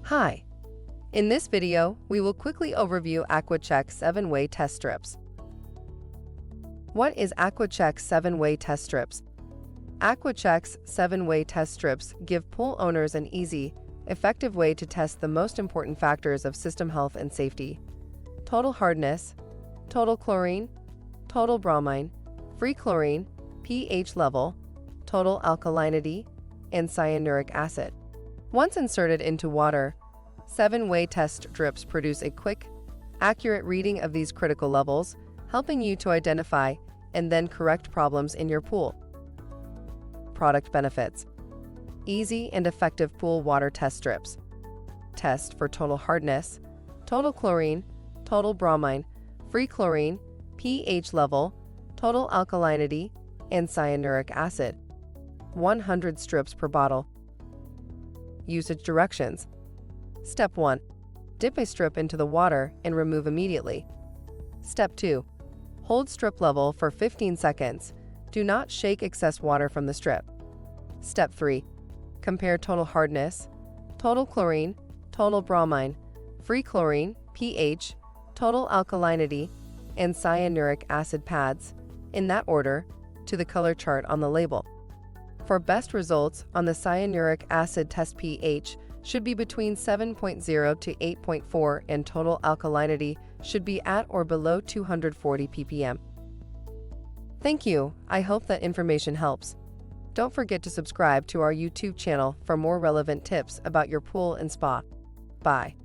Hi! In this video, we will quickly overview AquaChek 7-way test strips. What is AquaChek 7-way test strips? AquaChek's 7-way test strips give pool owners an easy, effective way to test the most important factors of system health and safety: total hardness, total chlorine, total bromine, free chlorine, pH level, total alkalinity, and cyanuric acid. Once inserted into water, 7-way test strips produce a quick, accurate reading of these critical levels, helping you to identify and then correct problems in your pool. Product benefits: easy and effective pool water test strips. Test for total hardness, total chlorine, total bromine, free chlorine, pH level, total alkalinity, and cyanuric acid. 100 strips per bottle. Usage directions. Step 1. Dip a strip into the water and remove immediately. Step 2. Hold strip level for 15 seconds. Do not shake excess water from the strip. Step 3. Compare total hardness, total chlorine, total bromine, free chlorine, pH, total alkalinity, and cyanuric acid pads, in that order, to the color chart on the label. For best results on the cyanuric acid test, pH should be between 7.0 to 8.4 and total alkalinity should be at or below 240 ppm. Thank you. I hope that information helps. Don't forget to subscribe to our YouTube channel for more relevant tips about your pool and spa. Bye.